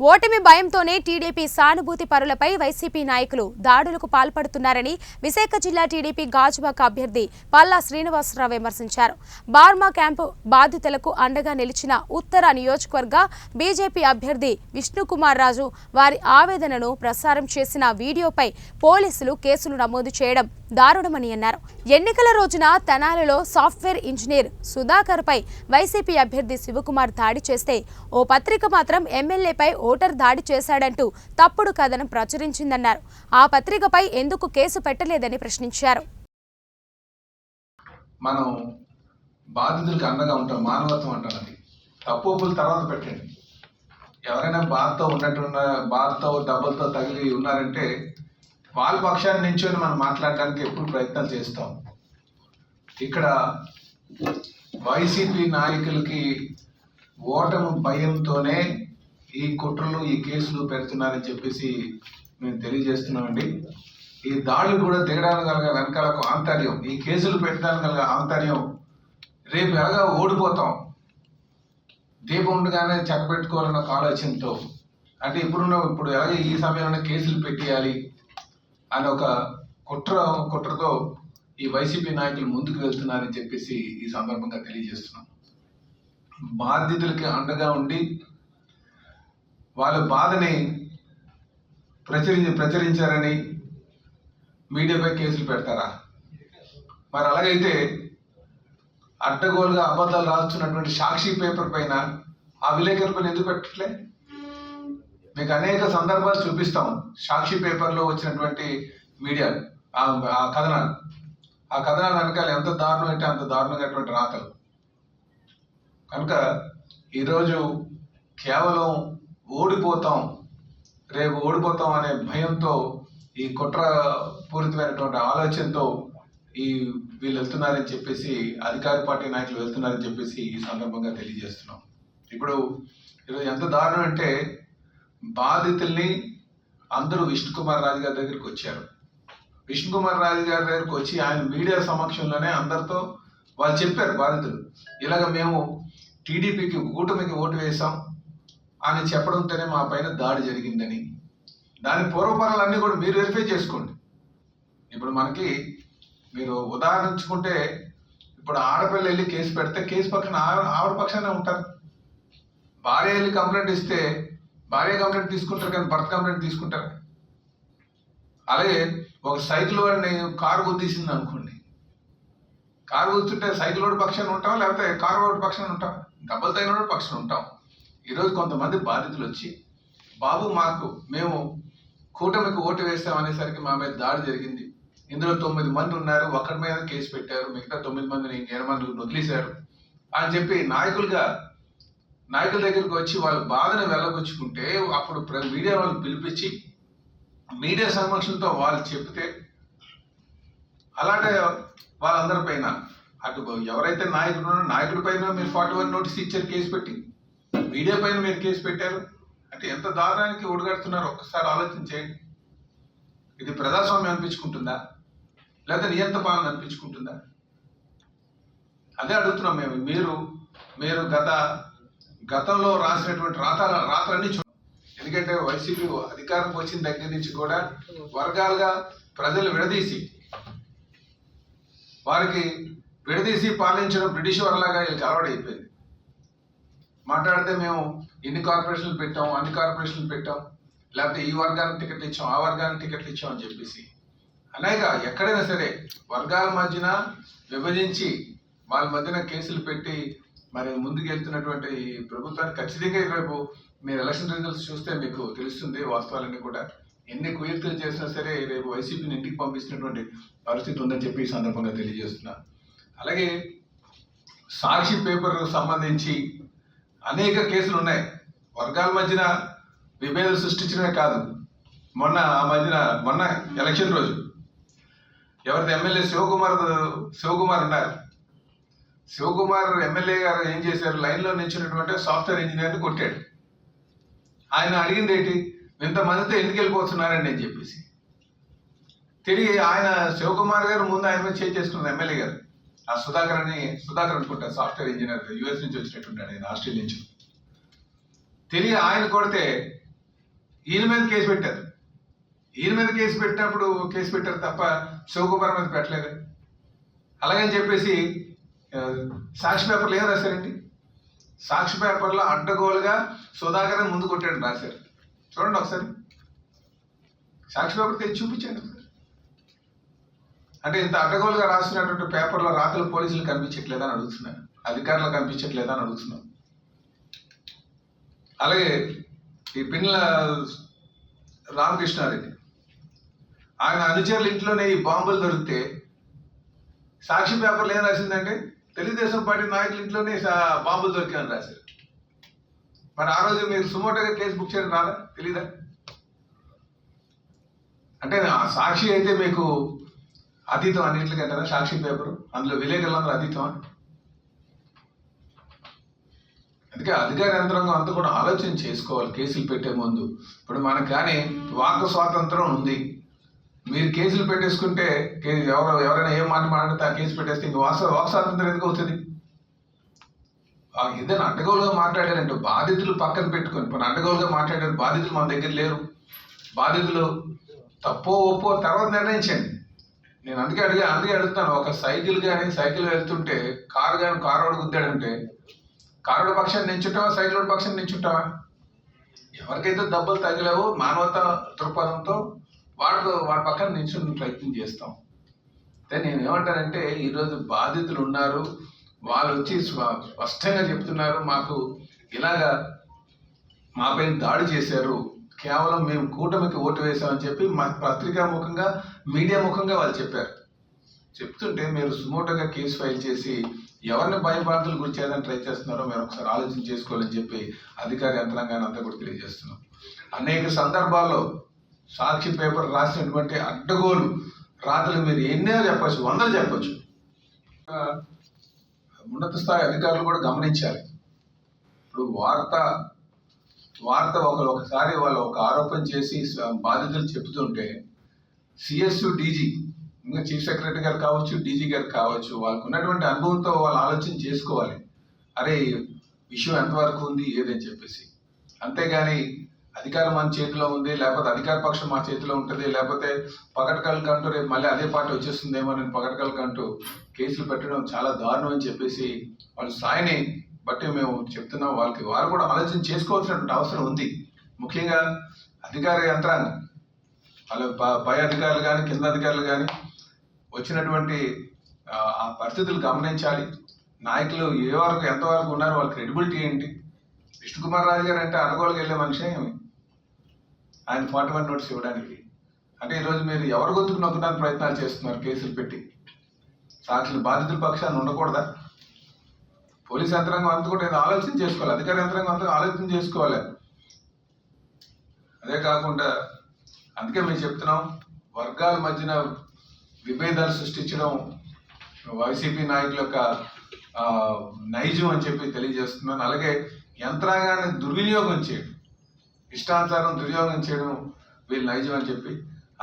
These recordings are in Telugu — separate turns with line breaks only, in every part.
ఓటమి భయంతోనే టీడీపీ సానుభూతి పరులపై వైసీపీ నాయకులు దాడులకు పాల్పడుతున్నారని విశాఖ జిల్లా టీడీపీ గాజువాక అభ్యర్థి పల్లా శ్రీనివాసరావు విమర్శించారు. బార్మా క్యాంపు బాధితులకు అండగా నిలిచిన ఉత్తర నియోజకవర్గ బీజేపీ అభ్యర్థి విష్ణుకుమార్ రాజు వారి ఆవేదనను ప్రసారం చేసిన వీడియోపై పోలీసులు కేసులు నమోదు చేయడం దారుణమని అన్నారు. ఎన్నికల రోజున తెనాలిలో సాఫ్ట్వేర్ ఇంజనీర్ సుధాకర్ పై వైసీపీ అభ్యర్థి శివకుమార్ దాడి చేస్తే ఓ పత్రిక మాత్రం ఎమ్మెల్యేపై ఓటర్ దాడి చేశాడంటూ తప్పుడు కథనం ప్రచురించిందన్నారు. ఆ పత్రికపై ఎందుకు కేసు పెట్టలేదని ప్రశ్నించారు.
మనం బాధితులకు అండగా ఉంటాం, మానవత్వం అంటాం. అది తప్పుల తర్వాత పెట్టండి. ఎవరైనా బాధతో డబ్బులతో తగిలి ఉన్నారంటే వాళ్ళ పక్షాన్ని నించొని మనం మాట్లాడడానికి ఎప్పుడు ప్రయత్నాలు చేస్తాం. ఇక్కడ వైసీపీ నాయకులకి ఓటమి భయంతోనే ఈ కుట్రలు ఈ కేసులు పెడుతున్నారని చెప్పేసి మేము తెలియజేస్తున్నామండి. ఈ దాడులు కూడా దిగడానికి కలగ వెనకాలకు ఆంతర్యం, ఈ కేసులు పెట్టడానికి కలగ ఆంతర్యం, రేపు ఎలాగా ఓడిపోతాం, దీపం ఉండగానే చెక్కబెట్టుకోవాలన్న ఆలోచనతో, అంటే ఇప్పుడు ఎలాగ ఈ సమయంలో కేసులు పెట్టేయాలి అని ఒక కుట్రతో ఈ వైసీపీ నాయకులు ముందుకు వెళ్తున్నారని చెప్పేసి ఈ సందర్భంగా తెలియజేస్తున్నాం. బాధితులకి అండగా ఉండి వాళ్ళ బాధని ప్రచురించారని మీడియాపై కేసులు పెడతారా? మరి అలాగైతే అడ్డగోలుగా అబద్ధాలు రాస్తున్నటువంటి సాక్షి పేపర్ పైన ఆ విలేకరుల పైన ఎందుకు పెట్టట్లే? మీకు అనేక సందర్భాలు చూపిస్తాం. సాక్షి పేపర్లో వచ్చినటువంటి మీడియా ఆ కథనాలు వెనకాల ఎంత దారుణం అంటే అంత దారుణమైనటువంటి రాతలు. కనుక ఈరోజు కేవలం రేపు ఓడిపోతాం అనే భయంతో, ఈ కుట్ర పూరితమైనటువంటి ఆలోచనతో వీళ్ళు వెళ్తున్నారని చెప్పేసి, అధికార పార్టీ నాయకులు వెళ్తున్నారని చెప్పేసి ఈ సందర్భంగా తెలియజేస్తున్నాం. ఇప్పుడు ఈరోజు ఎంత దారుణం అంటే బాధితుల్ని అందరూ విష్ణుకుమార్ రాజు గారి దగ్గరికి వచ్చారు. విష్ణుకుమార్ రాజు గారి దగ్గరికి వచ్చి ఆయన మీడియా సమక్షంలోనే అందరితో వాళ్ళు చెప్పారు, బాధితులు ఇలాగ మేము టీడీపీకి కూటమికి ఓటు వేసాం అని చెప్పడంతోనే మా పైన దాడి జరిగిందని. దాని పూర్వపరాలన్నీ కూడా మీరు వెరిఫై చేసుకోండి. ఇప్పుడు మనకి మీరు ఉదాహరించుకుంటే, ఇప్పుడు ఆడపిల్ల వెళ్ళి కేసు పెడితే కేసు పక్కన ఆవిడ పక్షానే ఉంటారు. భార్య వెళ్ళి కంప్లైంట్ ఇస్తే భార్య కంప్లైంట్ తీసుకుంటారు, కానీ భర్త కంప్లైంట్ తీసుకుంటారు. అలాగే ఒక సైకిల్ వాడిని కారు గుద్దేసింది అనుకోండి, కారు గుద్దుతుంటే సైకిల్ వాడి పక్షాన్ని ఉంటాం, లేకపోతే కారు వాడి పక్షాన్ని ఉంటాం, దెబ్బలు తగిన వాడి పక్షాన్ని ఉంటాం. ఈరోజు కొంతమంది బాధితులు వచ్చి, బాబు మేము కూటమికి ఓటు వేస్తాం అనేసరికి మా మీద దాడి జరిగింది, ఇందులో 9 మంది ఉన్నారు, ఒకరి మీద కేసు పెట్టారు, మిగతా 9 మందిని 8 మందిని వదిలేశారు అని చెప్పి నాయకుల దగ్గరికి వచ్చి వాళ్ళ బాధను వెళ్ళబుచ్చుకుంటే, అప్పుడు మీడియా వాళ్ళని పిలిపించి మీడియా సమక్షంతో వాళ్ళు చెప్తే, అలాంటి వాళ్ళందరి పైన అటు ఎవరైతే నాయకుడి పైన మీరు 41 నోటీస్ ఇచ్చారు, కేసు పెట్టి మీడియా పైన మీరు కేసు పెట్టారు అంటే ఎంత దారుణానికి ఒడిగడుతున్నారు ఒక్కసారి ఆలోచన చేయండి. ఇది ప్రజాస్వామ్యం అనిపించుకుంటుందా, లేదా నియంత పాలన అనిపించుకుంటుందా? అదే అడుగుతున్నాం మేము. మీరు గతంలో రాసినటువంటి రాతలన్నీ చూడండి. ఎందుకంటే వైసీపీ అధికారంకి వచ్చిన దగ్గర నుంచి కూడా వర్గాలుగా ప్రజలు విడదీసి పాలించడం బ్రిటిష్ వారిలాగా వీళ్ళకి అలవాటైపోయింది. మాట్లాడితే మేము ఇన్ని కార్పొరేషన్లు పెట్టాం, అన్ని కార్పొరేషన్లు పెట్టాం, లేకపోతే ఈ వర్గానికి టికెట్లు ఇచ్చాం, ఆ వర్గానికి టికెట్లు ఇచ్చాం అని చెప్పేసి అనేక ఎక్కడైనా సరే వర్గాల మధ్యన విభజించి వాళ్ళ మధ్యన కేసులు పెట్టి మరి ముందుకు వెళ్తున్నటువంటి ప్రభుత్వాన్ని ఖచ్చితంగా రేపు మీరు ఎలక్షన్ రిజల్ట్స్ చూస్తే మీకు తెలుస్తుంది వాస్తవాలన్నీ కూడా. ఎన్ని కుయుక్తులు చేసినా సరే రేపు వైసీపీని ఇంటికి పంపిస్తున్నటువంటి పరిస్థితి ఉందని చెప్పి ఈ సందర్భంగా తెలియజేస్తున్నా. అలాగే సాక్షి పేపర్ సంబంధించి అనేక కేసులు ఉన్నాయి. వర్గాల మధ్యన విభేదాలు సృష్టించడమే కాదు, మొన్న ఎలక్షన్ రోజు ఎవరిది ఎమ్మెల్యే శివకుమార్ ఉన్నారు. శివకుమార్ ఎమ్మెల్యే గారు ఏం చేశారు, లైన్లో నిల్చున్నటువంటి సాఫ్ట్వేర్ ఇంజనీర్ని కొట్టాడు. ఆయన అడిగింది ఏంటి, ఇంతమందితో ఎందుకు వెళ్ళిపోతున్నారని నేను చెప్పేసి. తిరిగి ఆయన శివకుమార్ గారు ముందు ఆయన మీద చేసుకున్నారు ఎమ్మెల్యే గారు. ఆ సుధాకర్ అనుకుంటారు, సాఫ్ట్వేర్ ఇంజనీర్, యుఎస్ నుంచి వచ్చినట్టున్నాడు ఆయన, ఆస్ట్రేలియా నుంచి. తిరిగి ఆయన కొడితే ఈయన మీద కేసు పెట్టారు. ఈయన మీద కేసు పెట్టారు తప్ప శివకుమార్ మీద పెట్టలేదు. అలాగని చెప్పేసి సాక్షి పేపర్లు ఏం రాశారండి? సాక్షి పేపర్లో అడ్డగోలుగా సుధాకర్ ముందు కొట్టాడు రాశారు. చూడండి ఒకసారి, సాక్షి పేపర్ తెచ్చి చూపించండి. అంటే ఇంత అడ్డగోలుగా రాసినటువంటి పేపర్లో రాతలు పోలీసులు కనిపించట్లేదని అడుగుతున్నాను, అధికారులు కనిపించట్లేదని అడుగుతున్నాను. అలాగే ఈ పిన్నెల రామకృష్ణారెడ్డి, ఆయన అనుచరుల ఇంట్లోనే ఈ బాంబులు దొరికితే సాక్షి పేపర్లు ఏం రాసిందంటే తెలుగుదేశం పార్టీ నాయకుల ఇంట్లోనే బాంబులు దొరికాయని రాశారు. మరి ఆ రోజు మీరు సుమోటోగా కేసు బుక్ చేయడం రాదా? తెలీదా? అంటే ఆ సాక్షి అయితే మీకు అతీతం అన్నింటికంటారా? సాక్షి పేపరు అందులో విలేకరులందరూ అతీతమా? అందుకే అధికార యంత్రాంగం అంతా కూడా ఆలోచన చేసుకోవాలి కేసులు పెట్టే ముందు. ఇప్పుడు మనకు కానీ వాక్ స్వాతంత్రం ఉంది. మీరు కేసులు పెట్టేసుకుంటే ఎవరైనా ఏం మాట్లాడితే ఆ కేసు పెట్టేస్తే ఇంక వాక్ స్వాతంత్రం ఎందుకు అవుతుంది? ఏదైనా అడ్డగోలుగా మాట్లాడారంటే బాధితులు పక్కన పెట్టుకొని, ఇప్పుడు అడ్డగోలుగా మాట్లాడారు, బాధితులు మన దగ్గర లేరు. బాధితులు తప్పో ఒప్పో తర్వాత నిర్ణయించండి. నేను అందుకే అడుగుతాను, ఒక సైకిల్ వెళ్తుంటే కారోడు గుద్దాడంటే కారోడు పక్షాన్ని నించుంటావా, సైకిల్ పక్షాన్ని నించుంటావా? ఎవరికైతే దెబ్బలు తగిలేవో మానవతా దృక్పథంతో వాడి పక్కన నిల్చుని ప్రయత్నం చేస్తాం. అయితే నేను ఏమంటానంటే, ఈరోజు బాధితులు ఉన్నారు, వాళ్ళు వచ్చి స్పష్టంగా చెప్తున్నారు, మాకు ఇలాగా మాపై దాడి చేశారు, కేవలం మేము కూటమికి ఓటు వేసామని చెప్పి మా పత్రికా ముఖంగా మీడియా ముఖంగా వాళ్ళు చెప్పారు. చెప్తుంటే మీరు సుమోటోగా కేసు ఫైల్ చేసి ఎవరిని భయభ్రాంతులు గురి చేయాలని ట్రై చేస్తున్నారో మీరు ఒకసారి ఆలోచన చేసుకోవాలని చెప్పి అధికార యంత్రాంగాన్ని అంతా కూడా తెలియజేస్తున్నాం. అనేక సందర్భాల్లో సాక్షి పేపర్ రాసినటువంటి అడ్డగోలు రాతలు మీరు ఎన్నో చెప్పచ్చు, వందలు చెప్పచ్చు. ఉన్నత స్థాయి అధికారులు కూడా గమనించాలి. ఇప్పుడు వార్త ఒకసారి వాళ్ళు ఒక ఆరోపణ చేసి బాధితులు చెబుతుంటే సిఎస్ డీజీ, ఇంకా చీఫ్ సెక్రటరీ గారు కావచ్చు, డీజీ గారు కావచ్చు, వాళ్ళకు ఉన్నటువంటి అనుభవంతో వాళ్ళు ఆలోచన చేసుకోవాలి, అరే విషయం ఎంతవరకు ఉంది ఏదని చెప్పేసి. అంతేగాని అధికారం మన చేతిలో ఉంది, లేకపోతే అధికార పక్షం మా చేతిలో ఉంటుంది, లేకపోతే పగటకల్ కంటూ రేపు మళ్ళీ అదే పార్టీ వచ్చేస్తుందేమో నేను పగటకల్ కంటూ కేసులు పెట్టడం చాలా దారుణం అని చెప్పేసి వాళ్ళ స్థాయిని బట్టి మేము చెప్తున్నాం. వారు కూడా ఆలోచన చేసుకోవాల్సినటువంటి అవసరం ఉంది. ముఖ్యంగా అధికార యంత్రాంగం, వాళ్ళ పై అధికారులు కానీ కింద అధికారులు కానీ వచ్చినటువంటి ఆ పరిస్థితులు గమనించాలి. నాయకులు ఎంతవరకు ఉన్నారు, వాళ్ళ క్రెడిబిలిటీ ఏంటి? విష్ణుకుమార్ రాజు గారు అంటే అడగోలుగా వెళ్ళే మనిషి ఆయన 41 నోట్స్ ఇవ్వడానికి. అంటే ఈరోజు మీరు ఎవరు గొంతుకు నొక్కడానికి ప్రయత్నాలు చేస్తున్నారు కేసులు పెట్టి? సాక్షులు బాధితుల పక్షాన్ని ఉండకూడదా? పోలీస్ యంత్రాంగం అంతా కూడా ఆలోచన చేసుకోవాలి, అధికార యంత్రాంగం అంతా ఆలోచన చేసుకోవాలి. అదే కాకుండా అందుకే మేము చెప్తున్నాం, వర్గాల మధ్యన విభేదాలు సృష్టించడం వైసీపీ నాయకుల యొక్క నైజం అని చెప్పి తెలియజేస్తున్నాను. అలాగే యంత్రాంగాన్ని దుర్వినియోగం చేయడం, ఇష్టానుసారం దుర్వినియోగం చేయడం వీళ్ళు నైజం అని చెప్పి,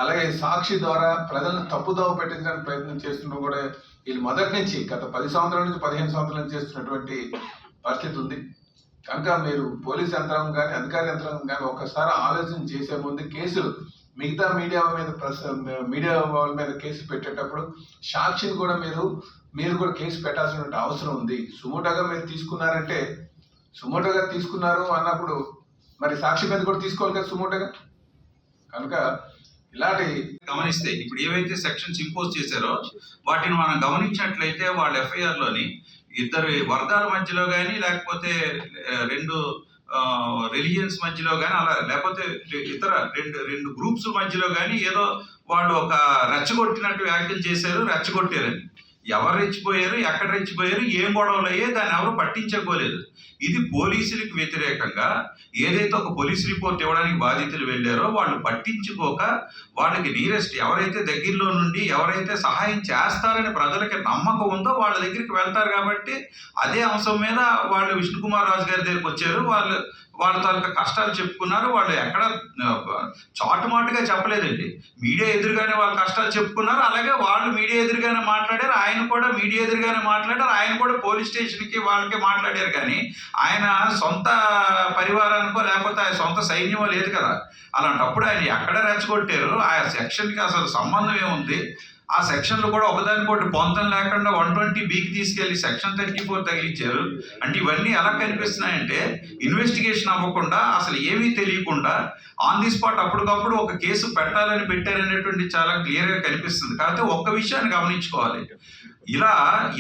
అలాగే సాక్షి ద్వారా ప్రజలను తప్పుదోవ పెట్టించడానికి ప్రయత్నం చేస్తుండడం కూడా వీళ్ళు మొదటి నుంచి గత 10 సంవత్సరాల నుంచి 15 సంవత్సరాల నుంచి చేస్తున్నటువంటి పరిస్థితి ఉంది. కనుక మీరు పోలీస్ యంత్రాంగం కానీ అధికార యంత్రాంగం కానీ ఒక్కసారి ఆలోచన చేసే ముందు కేసులు మిగతా మీడియా వాళ్ళ మీద కేసులు పెట్టేటప్పుడు సాక్షిని కూడా మీరు కూడా కేసు పెట్టాల్సినటువంటి అవసరం ఉంది. సుమోటోగా మీరు తీసుకున్నారంటే, సుమోటోగా తీసుకున్నారు అన్నప్పుడు మరి సాక్షి మీద కూడా తీసుకోవాలి కదా సుమోటోగా. కనుక ఇలాంటి
గమనిస్తే ఇప్పుడు ఏవైతే సెక్షన్స్ ఇంపోజ్ చేశారో వాటిని మనం గమనించినట్లయితే వాళ్ళ ఎఫ్ఐఆర్లోని ఇద్దరు వర్గాల మధ్యలో కానీ, లేకపోతే 2 రిలీజియన్స్ మధ్యలో కానీ, అలా లేకపోతే ఇతర రెండు గ్రూప్స్ మధ్యలో కానీ ఏదో వాళ్ళు ఒక రెచ్చగొట్టినట్టు వ్యాఖ్యలు చేశారు, రెచ్చగొట్టారని. ఎవరు రెచ్చిపోయారు, ఎక్కడ రెచ్చిపోయారు, ఏం గొడవలు అయ్యాయి, దాన్ని ఎవరు పట్టించుకోలేదు. ఇది పోలీసులకు వ్యతిరేకంగా ఏదైతే ఒక పోలీస్ రిపోర్ట్ ఇవ్వడానికి బాధితులు వెళ్ళారో వాళ్ళు పట్టించుకోక, వాళ్ళకి నియరెస్ట్ ఎవరైతే దగ్గరలో నుండి ఎవరైతే సహాయం చేస్తారని ప్రజలకి నమ్మకం ఉందో వాళ్ళ దగ్గరికి వెళ్తారు. కాబట్టి అదే అంశం మీద వాళ్ళు విష్ణుకుమార్ రాజు గారి దగ్గరికి వచ్చారు. వాళ్ళ తాలూకా కష్టాలు చెప్పుకున్నారు. వాళ్ళు ఎక్కడ చాటుమాటుగా చెప్పలేదండి. మీడియా ఎదురుగానే వాళ్ళ కష్టాలు చెప్పుకున్నారు. అలాగే వాళ్ళు మీడియా ఎదురుగానే మాట్లాడారు. ఆయన కూడా మీడియా ఎదురుగానే మాట్లాడారు. ఆయన కూడా పోలీస్ స్టేషన్కి వాళ్ళకి మాట్లాడారు. కానీ ఆయన సొంత పరివారానికో లేకపోతే ఆయన సొంత సైన్యమో లేదు కదా. అలాంటప్పుడు ఆయన ఎక్కడ రెచ్చగొట్టారు? ఆ సెక్షన్కి అసలు సంబంధం ఏముంది? ఆ సెక్షన్లు కూడా ఒకదానికోటి పొంతం లేకుండా 120Bకి తీసుకెళ్లి సెక్షన్ 34 తగిలించారు. అంటే ఇవన్నీ ఎలా కనిపిస్తున్నాయంటే ఇన్వెస్టిగేషన్ అవ్వకుండా అసలు ఏమీ తెలియకుండా ఆన్ ది స్పాట్ అప్పటికప్పుడు ఒక కేసు పెట్టాలని పెట్టారనేటువంటి చాలా క్లియర్గా కనిపిస్తుంది. కాకపోతే ఒక్క విషయాన్ని గమనించుకోవాలి. ఇలా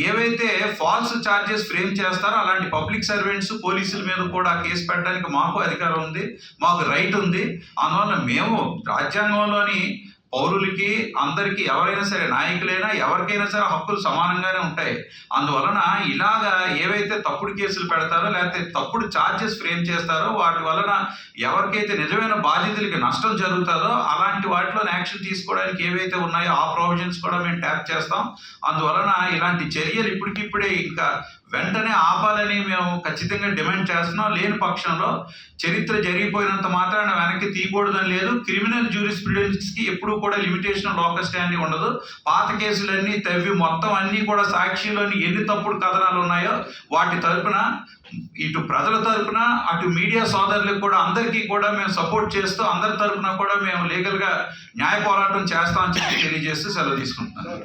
ఏవైతే ఫాల్స్ ఛార్జెస్ ఫ్రేమ్ చేస్తారో అలాంటి పబ్లిక్ సర్వెంట్స్ పోలీసుల మీద కూడా కేసు పెట్టడానికి మాకు అధికారం ఉంది, మాకు రైట్ ఉంది. అందువల్ల మేము రాజ్యాంగంలోని పౌరులకి అందరికీ ఎవరైనా సరే నాయకులైనా ఎవరికైనా సరే హక్కులు సమానంగానే ఉంటాయి. అందువలన ఇలాగా ఏవైతే తప్పుడు కేసులు పెడతారో లేకపోతే తప్పుడు ఛార్జెస్ ఫ్రేమ్ చేస్తారో వాటి వలన ఎవరికైతే నిజమైన బాధితులకి నష్టం జరుగుతుందో అలాంటి వాటిలో యాక్షన్ తీసుకోవడానికి ఏవైతే ఉన్నాయో ఆ ప్రొవిజన్స్ కూడా మేము ట్యాప్ చేస్తాం. అందువలన ఇలాంటి చర్యలు ఇప్పటికిప్పుడే ఇంకా వెంటనే ఆపాలని మేము ఖచ్చితంగా డిమాండ్ చేస్తున్నాం. లేని పక్షంలో చరిత్ర జరిగిపోయినంత మాత్రాన వెనక్కి తీయకూడదని లేదు. క్రిమినల్ జ్యూరిస్ప్రుడెన్స్కి ఎప్పుడూ కూడా లిమిటేషన్ లోకల్ స్టాండింగ్ ఉండదు. పాత కేసులన్నీ తవ్వి మొత్తం అన్నీ కూడా సాక్షిలోని ఎన్ని తప్పుడు కథనాలు ఉన్నాయో వాటి తరపున ఇటు ప్రజల తరపున అటు మీడియా సోదరులకు కూడా అందరికీ కూడా మేము సపోర్ట్ చేస్తూ అందరి తరపున కూడా మేము లీగల్గా న్యాయ పోరాటం చేస్తామని చెప్పి తెలియజేస్తూ సెలవు తీసుకుంటున్నాను.